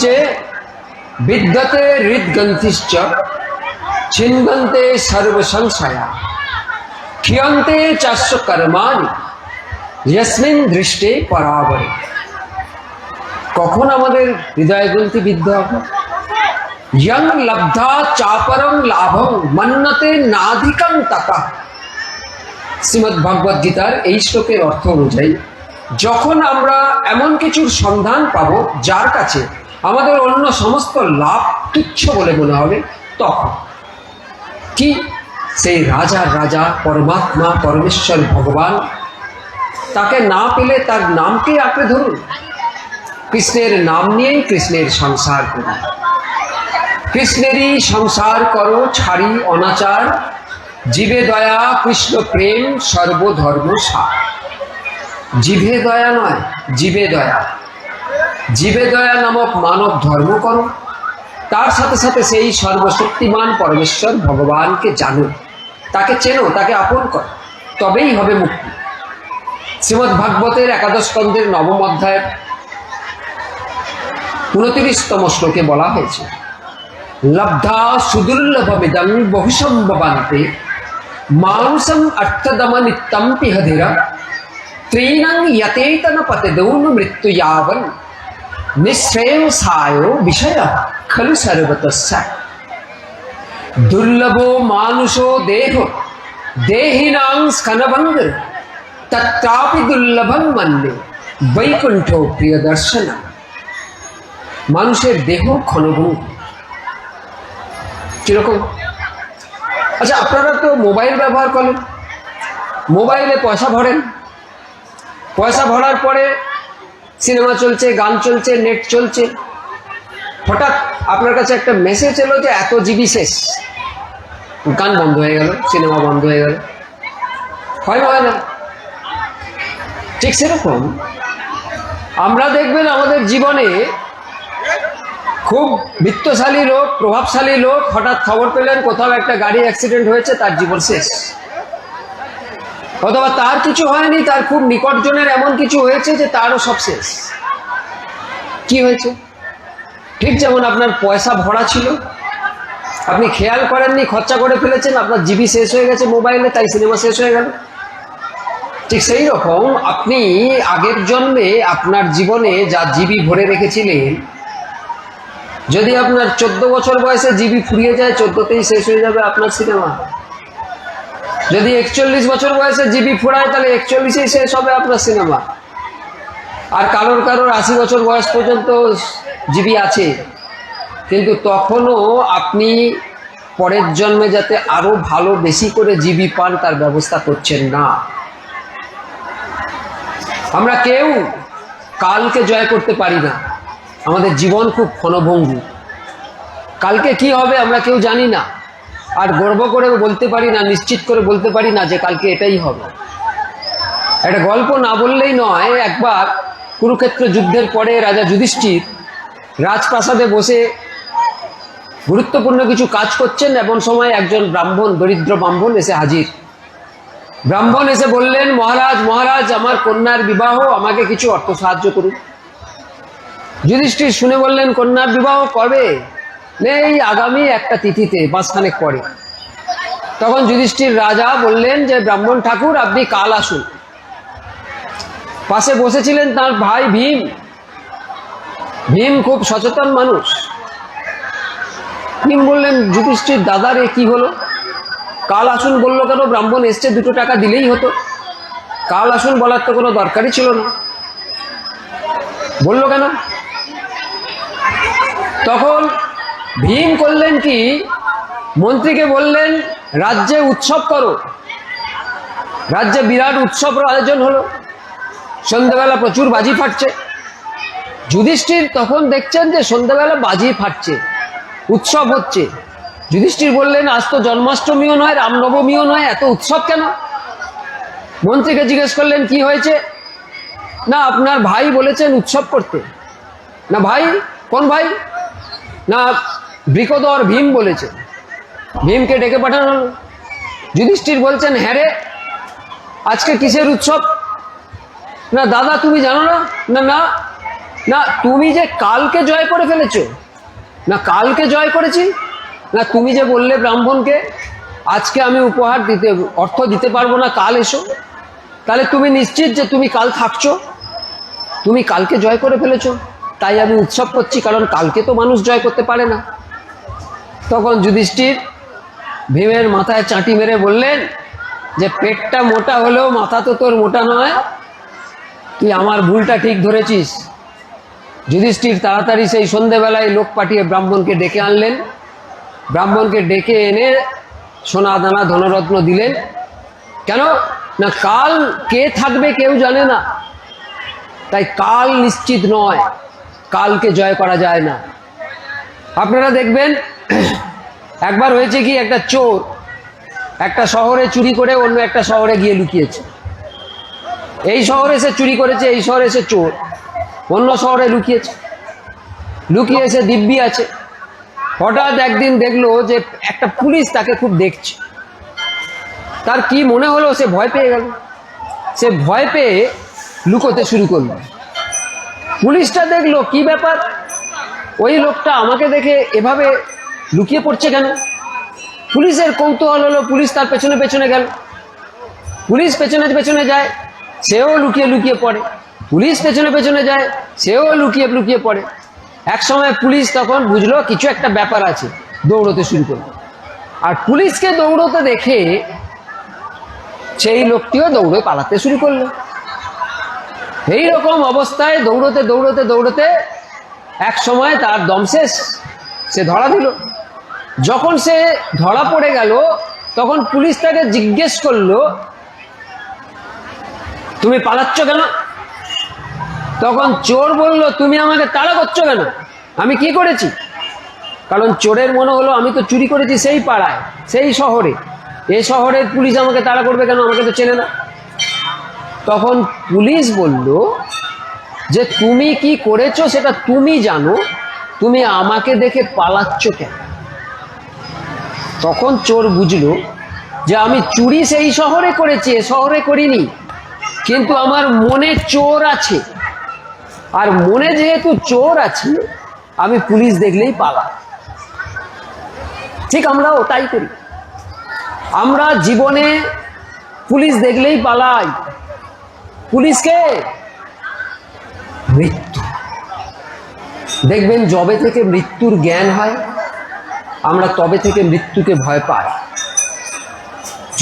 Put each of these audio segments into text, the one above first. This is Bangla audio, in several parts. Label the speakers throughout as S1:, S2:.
S1: যে বিদ্যতে হৃদ্গ্রন্থিশ্চ ছিন্নন্তে সর্বসংশয়া ক্ষীয়ন্তে চাস্য কর্মাণি यस्मिन् दृष्टे परावरे। कखन आमादेर हृदय ग्रंथि बिद्ध होबे? यं लब्धा चापरं लाभं मन्नते नाधिकं ततः। श्रीमद् भगवद गीतार এই শ্লোকের অর্থ অনুযায়ী যখন আমরা এমন কিছুর সন্ধান পাবো যার কাছে আমাদের অন্য সমস্ত লাভ তুচ্ছ বলে মনে হবে, তখন কি সেই রাজার রাজা পরমাত্মা পরমেশ্বর ভগবান, তাকে না পেলে তার নামকে আঁকড়ে ধরুন। কৃষ্ণের নাম নিয়েই কৃষ্ণের সংসার করুন। কৃষ্ণেরই সংসার করো ছাড়ি অনাচার, জীবে দয়া কৃষ্ণ প্রেম সর্বধর্ম সার। জীবে দয়া নয়, জীবে দয়া। জীবে দয়া নামক মানব ধর্ম করো, তার সাথে সাথে সেই সর্বশক্তিমান পরমেশ্বর ভগবানকে জানো, তাকে চেনো, তাকে আপন করো, তবেই হবে মুক্তি। শ্রীমদ্ ভাগবতের একাদশ স্কন্ধের নবম অধ্যায়ের 29তম শ্লোকে বলা হয়েছে, লব্ধা সুদুর্লভমিদং বহুসম্ভবান্তে মানুষং অর্থদম নিত্যং পিহধির ত্রীণং যতেতন পতদৌন মৃত্যুয়াবন নিঃশ্রেয়সায় বিষয় খলু সর্বতস্য। দুর্লভো মানুষো দেহ দেহিনাং স্কনভঙ্গ তত্রাপি দুর্লভং মন্যে বৈকুণ্ঠ প্রিয় দর্শন। মানুষের দেহ ক্ষণভঙ্গ কিরকম? আচ্ছা, আপনারা তো মোবাইল ব্যবহার করেন, মোবাইলে পয়সা ভরেন, পয়সা ভরার পরে সিনেমা চলছে, গান চলছে, নেট চলছে, হঠাৎ আপনার কাছে একটা মেসেজ এলো যে এত জিবি শেষ, গান বন্ধ হয়ে গেল, সিনেমা বন্ধ হয়ে গেল। হয় না? ঠিক সেরকম আমরা দেখবেন আমাদের জীবনে খুব বিত্তশালী লোক, প্রভাবশালী লোক, হঠাৎ খবর পেলেন কোথাও একটা গাড়ি অ্যাক্সিডেন্ট হয়েছে, তার জীবন শেষ। অথবা তার কিছু হয়নি, তার খুব নিকটজনের এমন কিছু হয়েছে যে তারও সব শেষ। কি হয়েছে? ঠিক যেমন আপনার পয়সা ভরা ছিল, আপনি খেয়াল করেননি, খরচা করে ফেলেছেন, আপনার জিবি শেষ হয়ে গেছে মোবাইলে, তাই সিনেমা শেষ হয়ে গেল। ঠিক সেই রকম আপনি আগের জন্মে আপনার জীবনে যা জিবি ভরে রেখেছিলেন, যদি আপনার 14 বছর বয়সে জিবি ফুরিয়ে যায়, 14তেই শেষ হয়ে যাবে আপনার সিনেমা। যদি 41 বছর বয়সে জিবি ফুরায়, তাহলে 41এই শেষ হবে আপনার সিনেমা। আর কারোর 80 বছর বয়স পর্যন্ত জিবি আছে, কিন্তু তখনও আপনি পরের জন্মে যাতে আরো ভালো বেশি করে জিবি পান তার ব্যবস্থা করছেন না। আমরা কেউ কালকে জয় করতে পারি না, আমাদের জীবন খুব ক্ষণভঙ্গুর। কালকে কি হবে আমরা কেউ জানি না, আর গর্ব করে বলতে পারি না, নিশ্চিত করে বলতে পারি না যে কালকে এটাই হবে। একটা গল্প না বললেই নয়, একবার কুরুক্ষেত্র যুদ্ধের পরে রাজা যুধিষ্ঠির রাজপ্রাসাদে বসে গুরুত্বপূর্ণ কিছু কাজ করছেন, এমন সময় একজন ব্রাহ্মণ, দরিদ্র ব্রাহ্মণ এসে হাজির। ব্রাহ্মণ এসে বললেন, মহারাজ মহারাজ, আমার কন্যার বিবাহ, আমাকে কিছু অর্থ সাহায্য করুন। যুধিষ্ঠির শুনে বললেন, কন্যার বিবাহ কবে? নেই, আগামী একটা তিথিতে, মাসখানেক পরে। তখন যুধিষ্ঠির রাজা বললেন যে, ব্রাহ্মণ ঠাকুর, আপনি কাল আসুন। পাশে বসেছিলেন তার ভাই ভীম। ভীম খুব সচেতন মানুষ। ভীম বললেন, যুধিষ্ঠির দাদা রে, কি হলো? কাল আসুন বললো কেন? ব্রাহ্মণ এসছে, 2 টাকা দিলেই হতো। কাল আসুন বলার তো কোনো দরকারই ছিল না, বললো কেন? তখন ভীম করলেন কি, মন্ত্রীকে বললেন, রাজ্যে উৎসব করো। রাজ্যে বিরাট উৎসব আয়োজন হলো, সন্ধ্যাবেলা প্রচুর বাজি ফাটছে। যুধিষ্ঠির তখন দেখছেন যে সন্ধ্যাবেলা বাজি ফাটছে, উৎসব হচ্ছে। যুধিষ্ঠির বললেন, আজ তো জন্মাষ্টমীও নয়, রামনবমীও নয়, এত উৎসব কেন? মন্ত্রীকে জিজ্ঞেস করলেন, কি হয়েছে? না, আপনার ভাই বলেছেন উৎসব করতে। না ভাই? কোন ভাই? না, বৃকোদর ভীম বলেছে। ভীমকে ডেকে পাঠানো হলো। যুধিষ্ঠির বলছেন, হ্যাঁ রে, আজকে কিসের উৎসব? না দাদা, তুমি জানো না? না না না তুমি যে কালকে জয় করে ফেলেছো, না কালকে জয় করেছি, না তুমি যে বললে ব্রাহ্মণকে আজকে আমি উপহার দিতে অর্থ দিতে পারবো না, কাল এসো, তাহলে তুমি নিশ্চিত যে তুমি কাল থাকছো, তুমি কালকে জয় করে ফেলেছো, তাই আমি উৎসব করছি, কারণ কালকে তো মানুষ জয় করতে পারে না। তখন যুধিষ্ঠির ভীমের মাথায় চাঁটি মেরে বললেন যে পেটটা মোটা হলেও মাথা তো তোর মোটা নয়, তুই আমার ভুলটা ঠিক ধরেছিস। যুধিষ্ঠির তাড়াতাড়ি সেই সন্ধেবেলায় লোক পাঠিয়ে ব্রাহ্মণকে ডেকে আনলেন, ব্রাহ্মণকে ডেকে এনে সোনা দানা ধনরত্ন দিলেন। কেন না কাল কে থাকবে কেউ জানে না, তাই কাল নিশ্চিত নয়, কালকে জয় করা যায় না। আপনারা দেখবেন একবার হয়েছে কি, একটা চোর একটা শহরে চুরি করে অন্য একটা শহরে গিয়ে লুকিয়েছে। এই শহরে সে চুরি করেছে, এই শহরে সে চোর, অন্য শহরে লুকিয়েছে, লুকিয়ে এসে দিব্যি আছে। হঠাৎ একদিন দেখলো যে একটা পুলিশ তাকে খুব দেখছে। তার কি মনে হলো, সে ভয় পেয়ে গেল, সে ভয় পেয়ে লুকোতে শুরু করলো। পুলিশটা দেখলো কি ব্যাপার, ওই লোকটা আমাকে দেখে এভাবে লুকিয়ে পড়ছে কেন। পুলিশের কৌতূহল হলো, পুলিশ তার পেছনে পেছনে গেল। পুলিশ পেছনে পেছনে যায়, সেও লুকিয়ে লুকিয়ে পড়ে। পুলিশ পেছনে পেছনে যায়, সেও লুকিয়ে লুকিয়ে পড়ে। এক সময় পুলিশ তখন বুঝলো কিছু একটা ব্যাপার আছে, দৌড়তে শুরু করলো। আর পুলিশকে দৌড়তে দেখে সেই লোকটিও দৌড়ে পালাতে শুরু করলো। এই রকম অবস্থায় দৌড়তে দৌড়তে দৌড়তে এক সময় তার দম শেষ, সে ধরা দিল। যখন সে ধরা পড়ে গেল তখন পুলিশ তাকে জিজ্ঞেস করলো, তুমি পালাচ্ছ কেন? তখন চোর বলল, তুমি আমাকে তাড়া করছো কেন, আমি কি করেছি? কারণ চোরের মনে হলো আমি তো চুরি করেছি সেই পাড়ায়, সেই শহরে, এ শহরের পুলিশ আমাকে তাড়া করবে কেন, আমাকে তো চেনে না। তখন পুলিশ বলল যে তুমি কি করেছো সেটা তুমি জানো, তুমি আমাকে দেখে পালাচ্ছ কেন? তখন চোর বুঝলো যে আমি চুরি সেই শহরে করেছি, এ শহরে করিনি, কিন্তু আমার মনে চোর আছে, আর মনে যেহেতু চোর আছে আমি পুলিশ দেখলেই পালাই। ঠিক আমরাও তাই করি, আমরা জীবনে পুলিশ দেখলেই পালাই। পুলিশকে মৃত্যু, দেখবেন যবে থেকে মৃত্যুর জ্ঞান হয় আমরা তবে থেকে মৃত্যুকে ভয় পাই।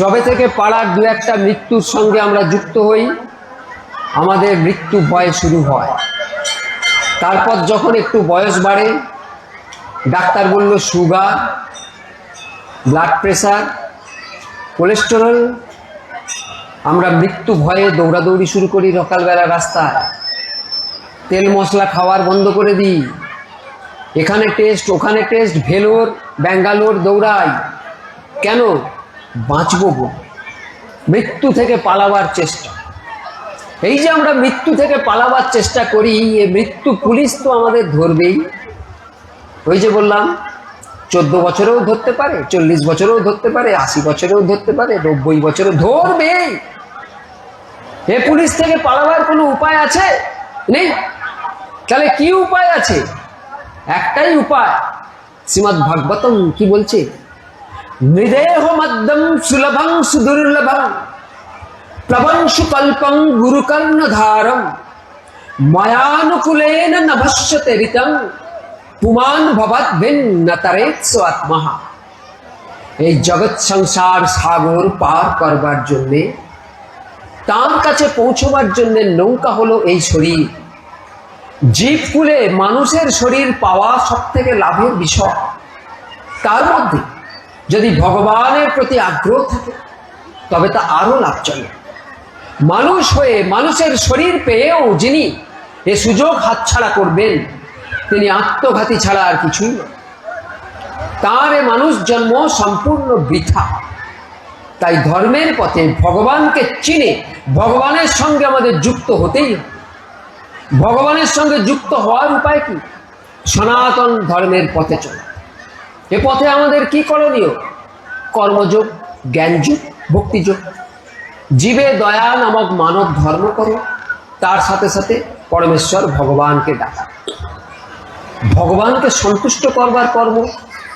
S1: যবে থেকে পাড়ার দু একটা মৃত্যুর সঙ্গে আমরা যুক্ত হই আমাদের মৃত্যু ভয় শুরু হয়। তারপর যখন একটু বয়স বাড়ে, ডাক্তার বলল সুগার, ব্লাড প্রেশার, কোলেস্টেরল, আমরা মৃত্যু ভয়ে দৌড়াদৌড়ি শুরু করি সকালবেলা রাস্তায়, তেল মশলা খাওয়ার বন্ধ করে দিই, এখানে টেস্ট ওখানে টেস্ট, ভেলোর ব্যাঙ্গালোর দৌড়াই। কেন? বাঁচবো বলে, মৃত্যু থেকে পালাবার চেষ্টা। এই যে আমরা মৃত্যু থেকে পালাবার চেষ্টা করি, এই মৃত্যু পুলিশ তো আমাদের ধরবেই। ওই যে বললাম 14 বছরেও ধরতে পারে, 40 বছরেও ধরতে পারে, 80 বছরেও ধরতে পারে, 90 বছরেও ধরবেই। এ পুলিশ থেকে পালাবার কোনো উপায় আছে? নেই। তাহলে কি উপায় আছে? একটাই উপায়। শ্রীমদ্ ভাগবতম কি বলছে? মৃদেহ মদ্যম সুলভং সুদুর্লভং প্রবংশু কল্পং গুরুকর্ণধারম মায়ানুকুলেন নভস্যতে ঋতং পুমান ভবৎ ভিন্ন তরেৎস আত্মা। এই জগৎ সংসার সাগর পার করবার জন্যে, তার কাছে পৌঁছবার জন্যে নৌকা হলো এই শরীর। জীবকুলে মানুষের শরীর পাওয়া সব থেকে লাভের বিষয়। তার মধ্যে যদি ভগবানের প্রতি আগ্রহ থাকে তবে তা আরো লাভজনক। মানুষ হয়ে মানুষের শরীর পেয়েও যিনি এ সুযোগ হাতছাড়া করবেন তিনি আত্মঘাতী ছাড়া আর কিছুই নয়। তার এ মানুষ জন্ম সম্পূর্ণ বৃথা। তাই ধর্মের পথে ভগবানকে চিনে ভগবানের সঙ্গে আমাদের যুক্ত হতেই হবে। ভগবানের সঙ্গে যুক্ত হওয়ার উপায় কি? সনাতন ধর্মের পথে চলা। এ পথে আমাদের কি করণীয়? কর্মযোগ, জ্ঞানযোগ, ভক্তিযোগ। জীবে দয়া নামক মানব ধর্ম করো, তার সাথে সাথে পরমেশ্বর ভগবানকে ডাকা। ভগবানকে সন্তুষ্ট করবার কর্ম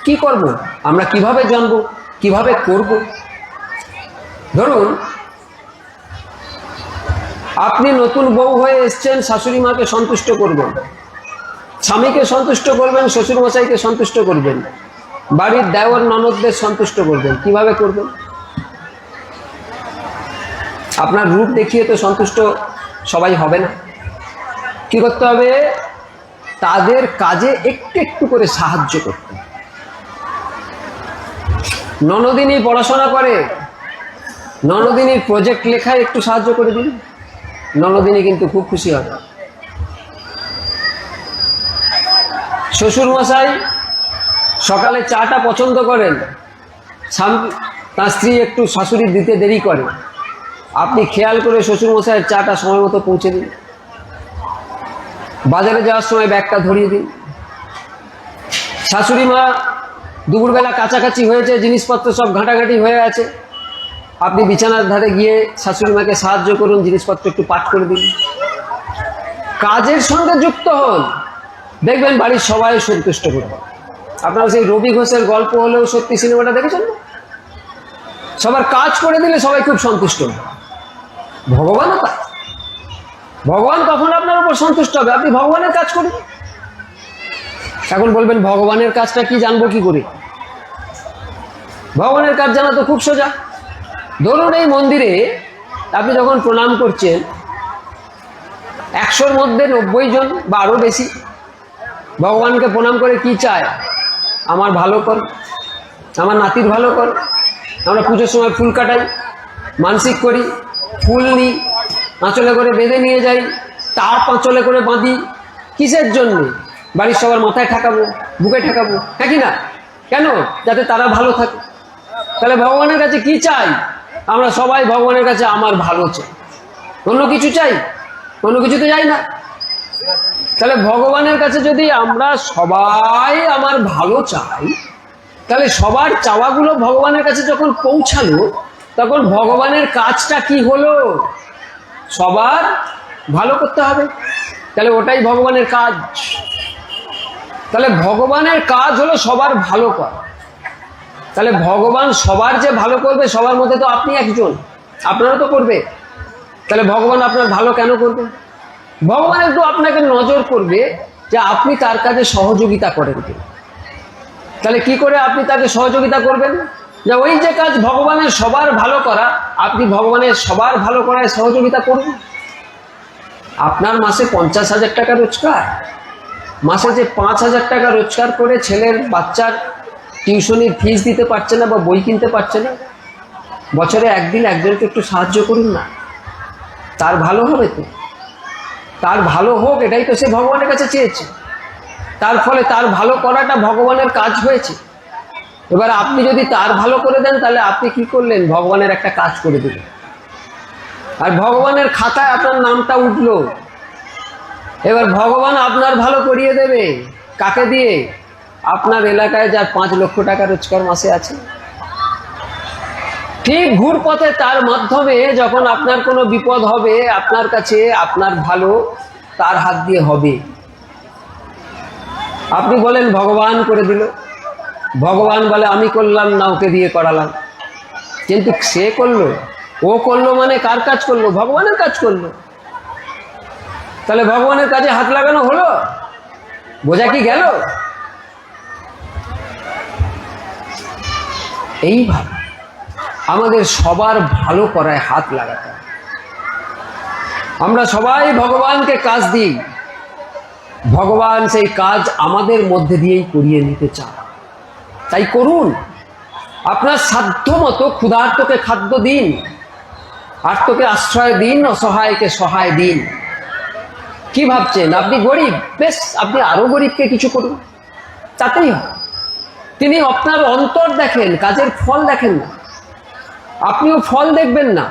S1: কি কর্ম? আমরা কিভাবে জানবো, কিভাবে করব? ধরুন আপনি নতুন বউ হয়ে এসছেন, শাশুড়ি মাকে সন্তুষ্ট করবেন, স্বামীকে সন্তুষ্ট করবেন, শ্বশুর মশাইকে সন্তুষ্ট করবেন, বাড়ির দেওর ননদদের সন্তুষ্ট করবেন। কিভাবে করবেন? আপনার রূপ দেখিয়ে তো সন্তুষ্ট সবাই হবে না। কি করতে হবে? তাদের কাজে একটু একটু করে সাহায্য করতে। ননদিনী পড়াশোনা করে, ননদিনীর প্রজেক্ট লেখায় একটু সাহায্য করে দিন, ননদিনী কিন্তু খুব খুশি হবে। শ্বশুর মশাই সকালে চাটা পছন্দ করেন, তার স্ত্রী একটু শাশুড়ি দিতে দেরি করে, আপনি খেয়াল করে শ্বশুর মশাইয়ের চাটা সময় মতো পৌঁছে দিন। বাজারে যাওয়ার সময় ব্যাগটা ধরিয়ে দিন। শাশুড়ি মা দুপুরবেলা কাছাকাছি হয়েছে, জিনিসপত্র সব ঘাঁটাঘাঁটি হয়ে আছে, আপনি বিছানার ধারে গিয়ে শাশুড়ি মাকে সাহায্য করুন, জিনিসপত্র একটু পাঠ করে দিন। কাজের সঙ্গে যুক্ত হন, দেখবেন বাড়ির সবাই সন্তুষ্ট করবে। আপনারা সেই রবি ঘোষের গল্প হলেও সত্যি সিনেমাটা দেখেছেন না? সবার কাজ করে দিলে সবাই খুব সন্তুষ্ট। ভগবানও তাই। ভগবান কখন আপনার উপর সন্তুষ্ট হবে? আপনি ভগবানের কাজ করুন। এখন বলবেন ভগবানের কাজটা কি, জানবো কি করে? ভগবানের কাজ জানা তো খুব সোজা। ধরুন এই মন্দিরে আপনি যখন প্রণাম করছেন, 100-র মধ্যে 90 জন বা আরও বেশি ভগবানকে প্রণাম করে কি চায়? আমার ভালো কর, আমার নাতির ভালো কর। আমরা পুজোর সময় ফুল কাটাই, মানসিক করি, ফুল নিই, আঁচলে করে বেঁধে নিয়ে যাই, তাপ আঁচলে করে বাঁধি। কিসের জন্য? বাড়ির সবার মাথায় ঠাকাবো, বুকে ঠাকাবো, হ্যাঁ কি না? কেন? যাতে তারা ভালো থাকে। তাহলে ভগবানের কাছে কি চাই? আমরা সবাই ভগবানের কাছে আমার ভালো চাই। অন্য কিছু চাই? অন্য কিছু তো চাই না। তাহলে ভগবানের কাছে যদি আমরা সবাই আমার ভালো চাই, তাহলে সবার চাওয়াগুলো ভগবানের কাছে যখন পৌঁছালো, তখন ভগবানের কাজটা কি হলো? সবার ভালো করতে হবে। তাহলে ওটাই ভগবানের কাজ। তাহলে ভগবানের কাজ হলো সবার ভালো করা। তাহলে ভগবান সবার যে ভালো করবে, সবার মধ্যে তো আপনি একজন, আপনারও তো করবে। তাহলে ভগবান আপনার ভালো কেন করবে? ভগবান একটু আপনাকে নজর করবে যে আপনি তার কাজে সহযোগিতা করেন কি। তাহলে কি করে আপনি তাকে সহযোগিতা করবেন? যে ওই যে কাজ ভগবানের সবার ভালো করা, আপনি ভগবানের সবার ভালো করায় সহযোগিতা করুন। আপনার মাসে 50,000 টাকা রোজগার, মাসে যে 5,000 টাকা রোজগার করে ছেলের বাচ্চার টিউশনির ফিস দিতে পারছে না বা বই কিনতে পারছে না, বছরে একদিন একজনকে একটু সাহায্য করুন না, তার ভালো হবে তো। তার ভালো হোক, এটাই তো সে ভগবানের কাছে চেয়েছে। তার ফলে তার ভালো করাটা ভগবানের কাজ হয়েছে। এবার আপনি যদি তার ভালো করে দেন, তাহলে আপনি কি করলেন? ভগবানের একটা কাজ করে দিলেন। আর ভগবানের খাতায় আপনার নামটা উঠলো। এবার ভগবান আপনার ভালো করিয়ে দেবে কাকে দিয়ে? আপনার এলাকায় যার 5 লক্ষ টাকা রোজগার মাসে আছে। ঠিক ঘুরপথে তার মাধ্যমে যখন আপনার কোনো বিপদ হবে, আপনার কাছে আপনার ভালো তার হাত দিয়ে হবে। আপনি বলেন ভগবান করে দিল, ভগবান বলে আমি করলাম না, ওকে দিয়ে করালাম। কিন্তু সে করলো, ও করলো মানে কার কাজ করলো? ভগবানের কাজ করলো। তাহলে ভগবানের কাজে হাত লাগানো হলো, বোঝা কি গেল? এইভাবে আমাদের সবার ভালো করায় হাত লাগাতে হবে। আমরা সবাই ভগবানকে কাজ দিই, ভগবান সেই কাজ আমাদের মধ্যে দিয়েই করিয়ে নিতে চান। তাই করুন। আপনার সাধ্য মতো ক্ষুধার্তকে খাদ্য দিন, আর্তকে আশ্রয় দিন, অসহায়কে সহায় দিন। কি ভাবছেন আপনি গরিব? বেশ, আপনি আরো গরিবকে কিছু করুন, তাতেই হয়। তিনি আপনার অন্তর দেখেন, কাজের ফল দেখেন না। আপনিও ফল দেখবেন না।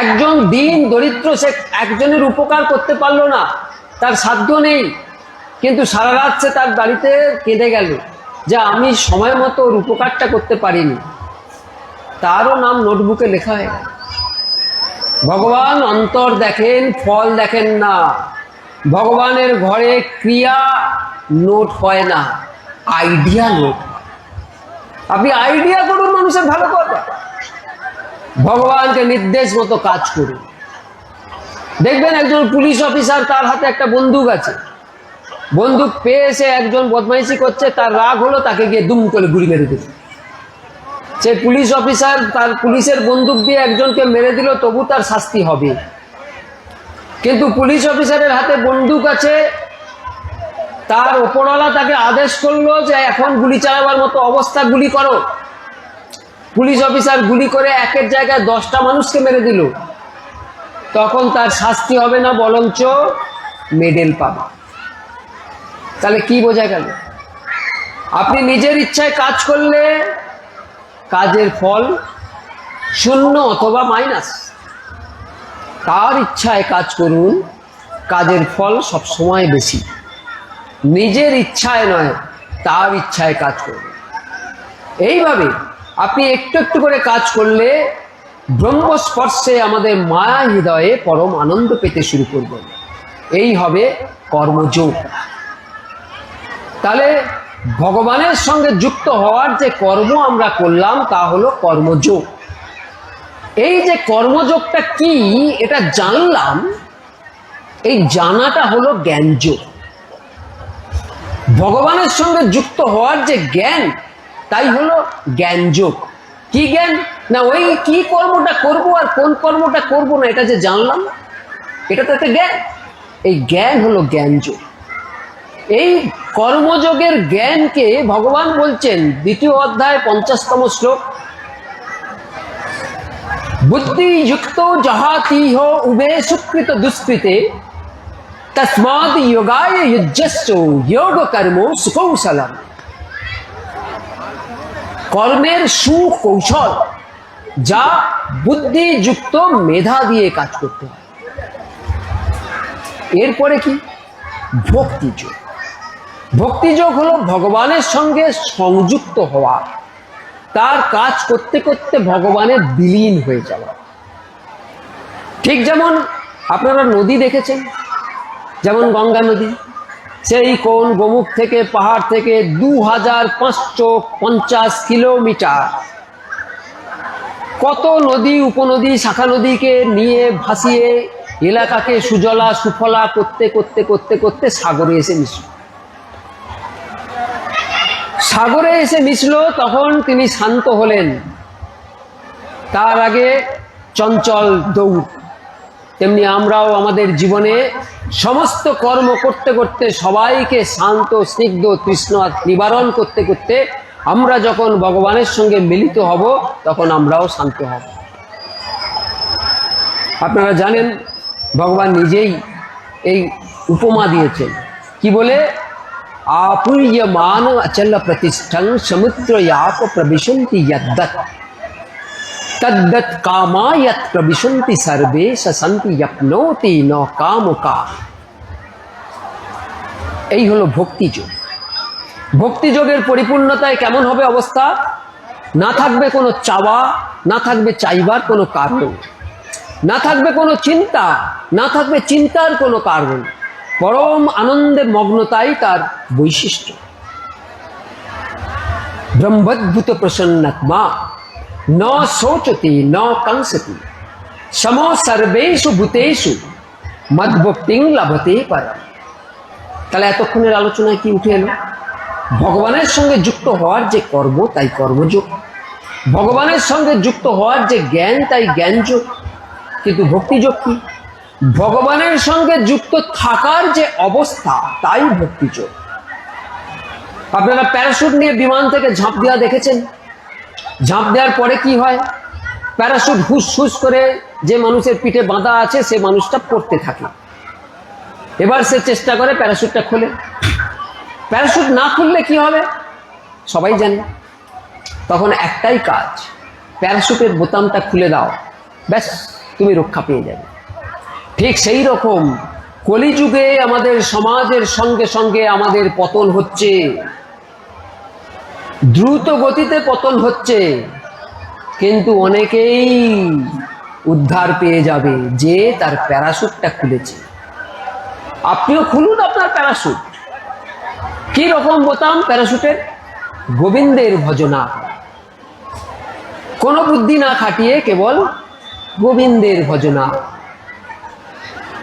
S1: একজন দিন দরিদ্র, সে একজনের উপকার করতে পারলো না, তার সাধ্য নেই, কিন্তু সারা রাত সে তার বাড়িতে কেঁদে গেল যে আমি সময় মতো ওর উপকারটা করতে পারিনি। তারও নাম নোটবুকে লেখা হয়ে গেল। ভগবান অন্তর দেখেন, ফল দেখেন না। ভগবানের ঘরে ক্রিয়া নোট হয় না, আইডিয়া নোট হয়। আপনি আইডিয়া করুন মানুষের ভালো কথা, ভগবানকে নির্দেশ মতো কাজ করুন। দেখবেন একজন পুলিশ অফিসার, তার হাতে একটা বন্দুক আছে, বন্দুক পেয়ে এসে একজন বদমাইশি করছে, তার রাগ হলো, তাকে গিয়ে দুম করে গুলি মেরে দিল। সে পুলিশ অফিসার তার পুলিশের বন্দুক দিয়ে একজনকে মেরে দিল, তবু তার শাস্তি হবে। কিন্তু পুলিশ অফিসারের হাতে বন্দুক আছে, তার ওপরওয়ালা তাকে আদেশ করলো যে এখন গুলি চালাবার মতো অবস্থা, গুলি করো। পুলিশ অফিসার গুলি করে একের জায়গায় 10টা মানুষকে মেরে দিল, তখন তার শাস্তি হবে না, বরঞ্চ মেডেল পাবে। তাহলে কি বোঝা গেল? আপনি নিজের ইচ্ছায় কাজ করলে কাজের ফল 0 অথবা মাইনাস। তার ইচ্ছায় কাজ করুন, কাজের ফল সবসময় বেশি। নিজের ইচ্ছায় নয়, তার ইচ্ছায় কাজ করুন। এইভাবে আপনি একটু একটু করে কাজ করলে ব্রহ্মস্পর্শে আমাদের মায়া হৃদয়ে পরম আনন্দ পেতে শুরু করবেন। এই হবে কর্মযোগ। তাহলে ভগবানের সঙ্গে যুক্ত হওয়ার যে কর্ম আমরা করলাম তা হলো কর্মযোগ। এই যে কর্মযোগটা কি এটা জানলাম, এই জানাটা হলো জ্ঞানযোগ। ভগবানের সঙ্গে যুক্ত হওয়ার যে জ্ঞান, তাই হলো জ্ঞানযোগ। কি জ্ঞান? না ওই কি কর্মটা করব আর কোন কর্মটা করব না, এটা যে জানলাম, এটা তো একটা জ্ঞান। এই জ্ঞান হলো জ্ঞানযোগ। এই কর্মযোগের জ্ঞানকে ভগবান বলছেন 2য় অধ্যায় 50তম শ্লোক, বুদ্ধিযুক্ত জহাতিহ উভে সুকৃত দুষ্কৃতে তস্মাৎ যোগায় যুজ্যস্য যোগ কর্ম সুকৌশলম। কর্মের সুকৌশল, যা বুদ্ধিযুক্ত মেধা দিয়ে কাজ করতে হয়। এরপরে কি? ভক্তিযোগ। ভক্তিযোগ হলো ভগবানের সঙ্গে সংযুক্ত হওয়া, তার কাজ করতে করতে ভগবানের বিলীন হয়ে যাওয়া। ঠিক যেমন আপনারা নদী দেখেছেন, যেমন গঙ্গা নদী, সেই কোন গোমুখ থেকে, পাহাড় থেকে 2550 কিলোমিটার কত নদী উপনদী শাখা নদীকে নিয়ে ভাসিয়ে এলাকাকে সুজলা সুফলা করতে করতে করতে করতে সাগরে এসে মিশল। সাগরে এসে মিশল, তখন তিনি শান্ত হলেন। তার আগে চঞ্চল দৌড়। তেমনি আমরাও আমাদের জীবনে সমস্ত কর্ম করতে করতে, সবাইকে শান্ত স্নিগ্ধ তৃষ্ণা নিবারণ করতে করতে আমরা যখন ভগবানের সঙ্গে মিলিত হব, তখন আমরাও শান্ত হব। আপনারা জানেন ভগবান নিজেই এই উপমা দিয়েছেন, কি বলে? আপুর্যমান অচল প্রতিষ্ঠং সমুদ্রয়াপ প্রবিশন্তি যদ্দৎ তদ্দৎ কামা যৎ প্রবিশন্তি সর্বে সসন্তি যপ্নোতি ন কামকা। এই হলো ভক্তিযোগ। ভক্তিযোগের পরিপূর্ণতায় কেমন হবে অবস্থা? না থাকবে কোনো চাওয়া, না থাকবে চাইবার কোনো কারণ, না থাকবে কোনো চিন্তা, না থাকবে চিন্তার কোনো কারণ। পরম আনন্দে মগ্নতাই তার বৈশিষ্ট্য। ব্রহ্মদ্ভুত প্রসন্নাত্মা ন শোচতি ন কংসতি সমো সর্বেষু ভূতেষু মদ্ভক্তিং লভতে পরম। তাহলে এতক্ষণের আলোচনায় কি উঠে এলো? ভগবানের সঙ্গে যুক্ত হওয়ার যে কর্ম, তাই কর্মযোগ। ভগবানের সঙ্গে যুক্ত হওয়ার যে জ্ঞান, তাই জ্ঞানযোগ। কিন্তু ভক্তিযোগ কি? ভগবানের সঙ্গে যুক্ত থাকার যে অবস্থা, তাই ভক্তিযোগ। আপনারা প্যারাশুট নিয়ে বিমান থেকে ঝাঁপ দেওয়া দেখেছেন? ঝাঁপ দেওয়ার পরে কি হয়? প্যারাশুট হুস হুস করে যে মানুষের পিঠে বাঁধা আছে, সে মানুষটা পড়তে থাকে। এবার সে চেষ্টা করে প্যারাশুটটা খোলে। প্যারাশুট না খুললে কি হবে সবাই জানে। তখন একটাই কাজ, প্যারাশুটের বোতামটা খুলে দাও, ব্যাস তুমি রক্ষা পেয়ে যাবে। ঠিক সেই রকম কলিযুগে আমাদের সমাজের সঙ্গে সঙ্গে আমাদের পতন হচ্ছে, দ্রুত গতিতে পতন হচ্ছে। কিন্তু অনেকেই উদ্ধার পেয়ে যাবে যে তার প্যারাশুটটা খুলেছে। আপনিও খুলুন আপনার প্যারাশুট। কি রকম বোতাম প্যারাশুটের? গোবিন্দের ভজনা, কোনো বুদ্ধি না খাটিয়ে কেবল গোবিন্দের ভজনা।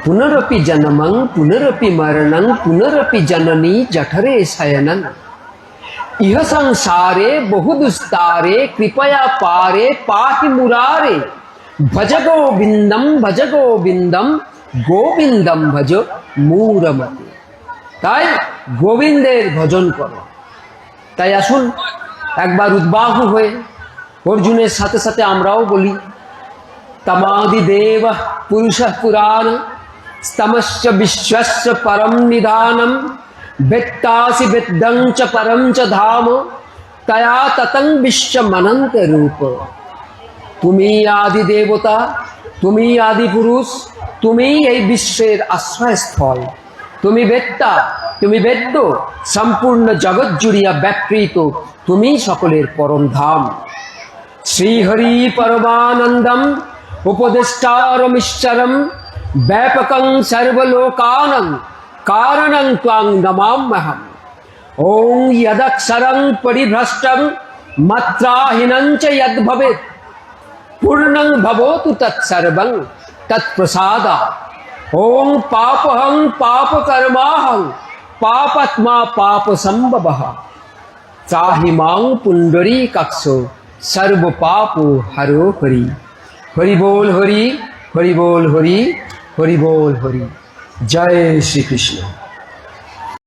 S1: পুনরপি জন্মং পুনরপি মরণং পুনরপি জননী জঠরে শয়নং ইহ সংসারে বহু দুস্তারে কৃপয়া পারে পাহি মুরারে ভজ গোবিন্দম গোবিন্দম ভজ মূঢ়মতে। তাই গোবিন্দের ভজন করো। তাই আসুন একবার উদ্বাহু হয়ে অর্জুনের সাথে সাথে আমরাও বলি, তমাদি দেব পুরুষ পুরাণ স্তমশ্চ বিশ্বস্য পরম নিধানম বেত্তাসি বেদ্যং চ পরম চ ধাম তয়া ততং বিশ্বমনন্ত রূপ। তুমি আদি দেবতা, তুমি আদি পুরুষ, তুমি এই বিশ্বের আশ্রয়স্থল, তুমি বেত্তা, তুমি বেদ্য, সম্পূর্ণ জগৎ জুড়িয়া ব্যাপৃত তুমি সকলের পরম ধাম। শ্রীহরি পরমানন্দম উপদেষ্টারমিশ্বরম ব্যাপকং সর্বলোকানং কারণং ত্বাং নমাম্যহম। ওং যদক্ষরং পরিভ্রষ্টং মাত্রাহীনং চ যদ ভবেৎ পূর্ণং ভবতু তৎসর্বং তৎপ্রসাদাৎ। ওং পাপহং পাপকর্মাহং পাপাত্মা পাপসম্ভবঃ ত্রাহি মাং পুণ্ডরীকাক্ষো সর্ব পাপ হরো হরি। হরি बोल হরি, হরি बोल হরি, হরি बोल হরি। জয় শ্রীকৃষ্ণ।